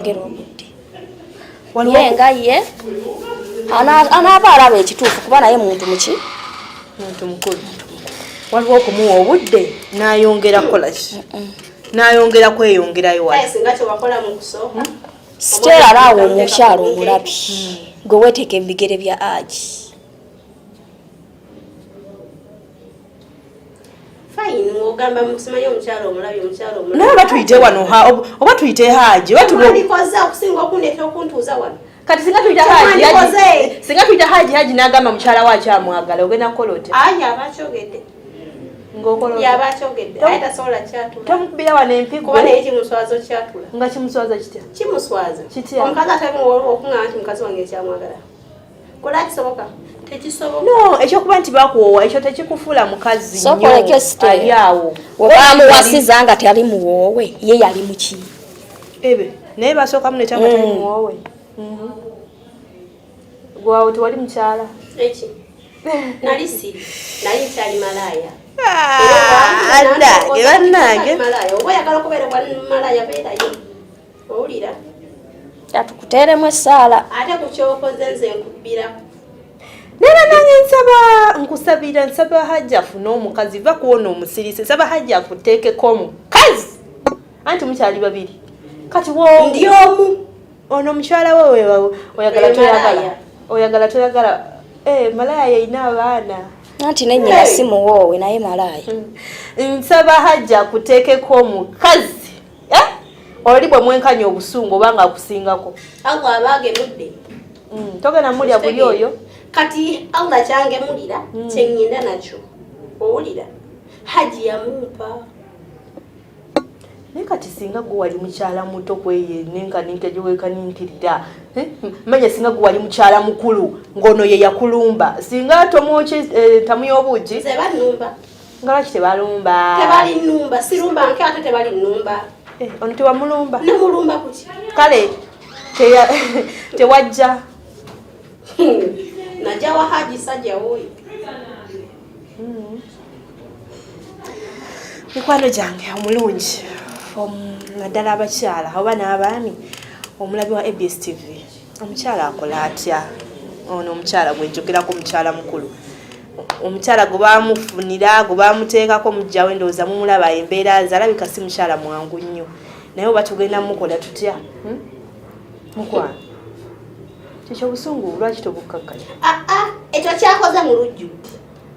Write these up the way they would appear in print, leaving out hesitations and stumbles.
ngero obudde yenga ye anaaba alaba ekituufu kuba naye muntu muki muntu mukulu waliwo okumuwa obudde n'ayongera kukola ki n'ayongera kweyongerayo wali sitera alaawo omukyalo omulabi gwe weeteeka ebigere bya agi naye batuyite wano oba tuyite haji kati singa tuyita haji n'agamba mukyala we akyamwagala ogenda kukola otya tomukubira wano empiko nga kimuswaza kitya no ekyokuba nti bakuwowa ekyo tekikufuula mukazi nnyo ali awo webamuwasiza nga tali muwoowe ye yali muki ebe naye basooka muneta nga tali muwoowe gwawo tewali mukyala nali nkyali malaaya bannange oba oyagala okubeera malaaya beerayo owulira atukuteeremu essaala ate ku kyokoze nze nkubbirako nera nange nsaba hajja afune omukazi va kuwona omusirisi nsaba hajja akuteekeko omukazi anti mukyali babiri kati ndi omu ono mukyala we oyagala toyagala malaya yeyina abaana anti nenyina si muwoowe naye malaaya nsaba hajja akuteekeko omukazi oli bwe mwenkanya obusungu obanga akusingako Allah abaagemudde togenda mulya buli oyo kati Allah kyangemulira kyeŋŋenda nakyo owulira haji yamumpa naye kati singa gwe wali mukyala muto kweye nenkaninka gyewekaninkirira manya singa gwe wali mukyala mukulu ng'ono ye yakulumba singa tamuya obuugi nze bannumba nga lwaki tebalumba tebali nnumba sirumba nke ate tebali nnumba ono tewamulumba namulumba kuki kale tewajja najja wa haji sajja woyo mikwano gyange omulungi naddala abakyala oba n'abaami omulabi wa ABS TV omukyala akola atya ono omukyala gwenjogerako omukyala mukulu omukyala gwe bamufunira gwe bamuteekako mujjawe ndowooza mumulaba embeera ze alabika si mukyala mwangu nnyo naye oba tugenda mukola tutya mukwano kyekyo obusungu lwaki tobukkakanya ekyo kyakoze mu lujjudde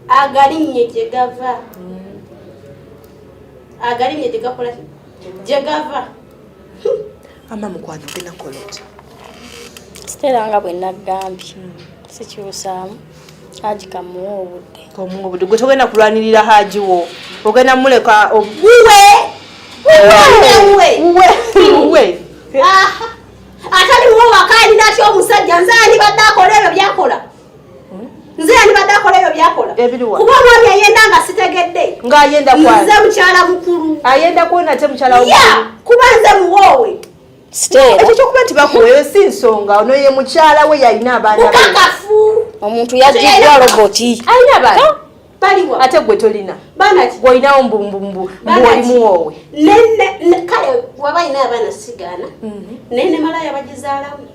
agalinnye gye gava agalinnye gye gakola gye gava ama mukwano ogenda kukola otya sitera nga bwe naggambye sikyusaamu haji kamuwa obudde gwe togenda kulwanirira haji wo ogenda muleka atali muwo wakaali natyo omusajja nze yandibadde akola ebyo byakola kuba omwami ayenda nga sitegedde nze mukyala mukulu ayenda kuwona te mukyala kuba nze muwoowe ekyo kyokuba nti bakuweeyo si nsonga ono ye mukyala we yalina abaana mukakafu omuntu yajiddwa roboti alina abaana baliwa ate gwe tolina banaki gwolinawo mbumbumbu ng'oli muwoowe kale waba alina abaana sigaana naye ne malaaya bagizaalamu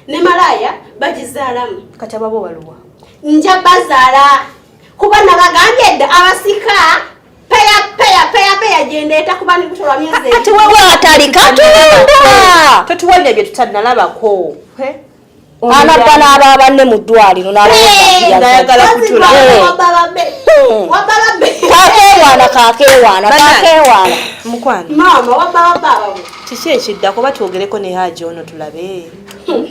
ne malaaya bagizaalamu kati ababo baluwa nja bazaala kuba nabagambye dda abasika peya gyendeeta kuba nikutolwa myezi ati wewe atali katunda totuwalira bye tutannalabako anabba n'aba banne mu ddwaliro nayagala kutula kakeewaana mukwano maama wabba kiki ekiddako batwogereko ne haji ono tulabe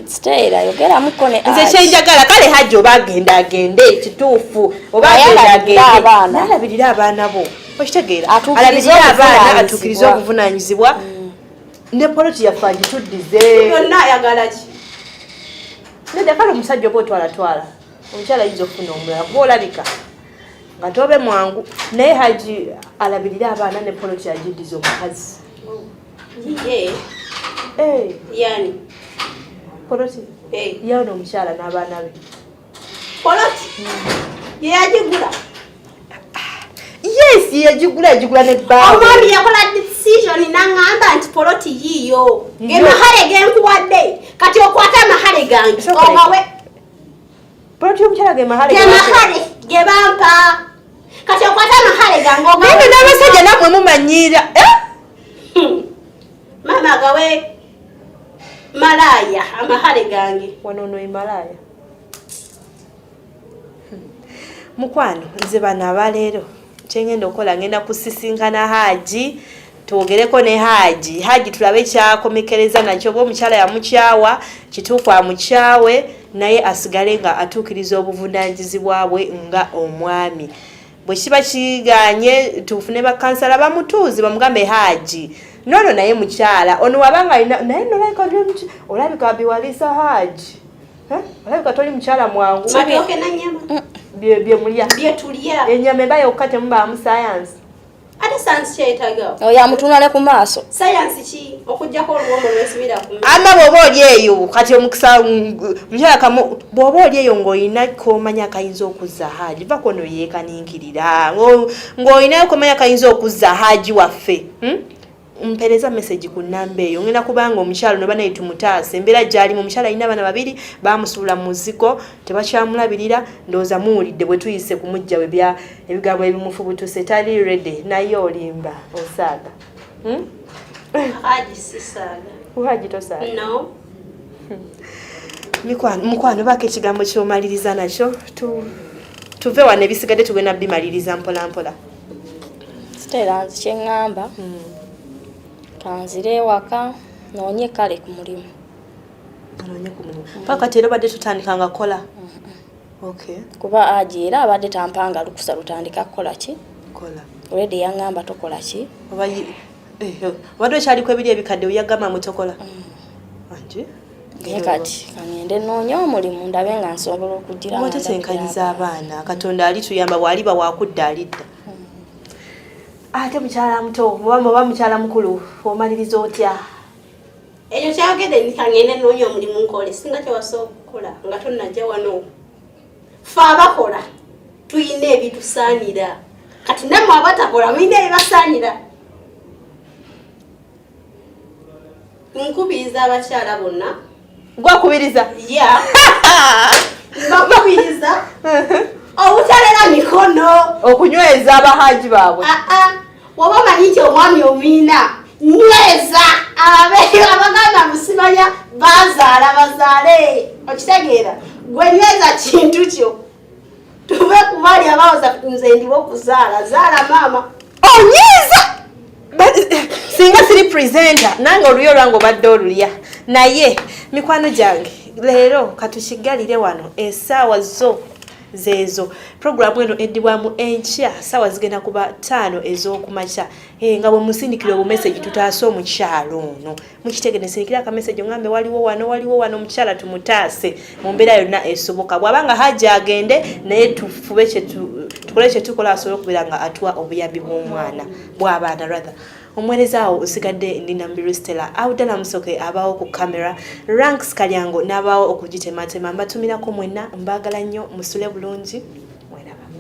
sitera yogeramuko ne nze kyenjagala kale haji oba agende ekituufu oba alabirira abaana bo okitegeera alabirira abaana atuukirize obuvunaanyizibwa ne poloti yaffe agituddize yonna ayagala ki nedda kale omusajja oba otwalatwala omukyala ayinza okufuna omulala kuba olabika nga tobe mwangu naye haji alabirira abaana ne poloti agiddize omukazi yani poloti yawona omukyala n'abaana be poloti yeyagigula yes yagigula ne bbaawe omwami yakola decision nangamba nti poloti yiyo gemahale genkuwadde kati okwata amahale gange ogawe poloti y'omukyala gemahale gebampa kati okwata amahale gange ogawe nino n'abasajja namwe mumanyira mama gawe malaya amahale gange wano malaya mukwano nze bano abaleero kyengenda okola ngenda kusisinkana Haji twogereko ne Haji tulabe kyakomekereza nakyo oba omukyala yamukyawa kituufu amukyawe naye asigale nga atuukiriza obuvunaanyizibwa bwe nga omwami bwe kiba kiganye tufune bakansala bamutuuzi bamugambe Haji nono naye mukyala ono wabanga naye nolabika olabika biwalisa Haji olabika toli mukyala mwangu mabyoke na nyama bye mulya bye tulya enyama eba yokka temubaamu science ate science kyetaga oya mutunale ku maaso science ki okujjako oluwombo lwesibira ku ama bw'oba oli eyo kati omukisa mukyala kamu bw'oba oli eyo ng'olina komanya kayinza okuzza Haji va kono yeekaninkirira ng'olina komanya kayinza okuzza Haji waffe mpereza message ku namba eyo ngenda kubanga omukyalo no banaye tumutaase embeera gyali mu mukyala alina abaana babiri bamusuula mu muziko tebakyamulabirira ndowooza muwulidde bwe tuyise ku mujja we ebigambo ebimufubutuse tali ready naye olimba osaaga Haji sisaaga Haji tosaaga no mukwano bako ekigambo ky'omaliriza nakyo tuve wano ebisigadde tugenda bimaliriza mpola mpola Stella nzi kyeŋŋamba kanzire ewaka noonye kale ku mulimu paka tero badde tutandikanga kola okay kuba Haji era abadde tampanga lukusa lutandika kukola ki kola already yaŋŋamba tokola ki wadde ekyaliko ebiri ebikadde oyagamba mutokola Wange kati kangende noonye omulimu ndabe nga nsobola okugira tesenkanyiza abaana katonda alituyamba bwaliba wakudda alidda ate mukyala muto oba mukyala mukulu omaliriza otya ekyo kyagede nikangende noonye omulimu nkole singa kyewasobola okukola nga tonnajja wano fe abakola tuyina ebitusaanira kati nammwe abatakola muyina ebibasaanira nkubiriza abakyala bonna gwakubiriza mbakubiriza obutalera mikono okunyweza abahaji baabwe waba omanyi nti omwami omwina nyweza abaganda musibanya bazaale okitegeera gwe nyweza kintu kyo tuve ku baali abawoza nze ndiba okuzaala zaala maama onyweza singa siri presenter nange oluyo lwange obadde olulya naye mikwano gyange leero katukigalire wano essaawa zo zezo programu eno eddibwamu enkya ssaawa zigenda kuba 5 ez'okumakya nga bwe musindikira obumeseji tutaase omukyalo ono mukitegenesirikira akameseji ngambe waliwo wano omukyala tumutaase mu mbeera yonna esoboka bw'abanga Haji agende naye tufube tukole kye tukola asobole okubeera nga atuwa obuyambi bw'omwana bw'abaana rather omuweereza awo osigadde ndi Nambiru Stella awuddala musoke abaawo ku kamera Ranks Kalyango n'abaawo okugitematema mbatumirako mwenna mbaagala nnyo musule bulungi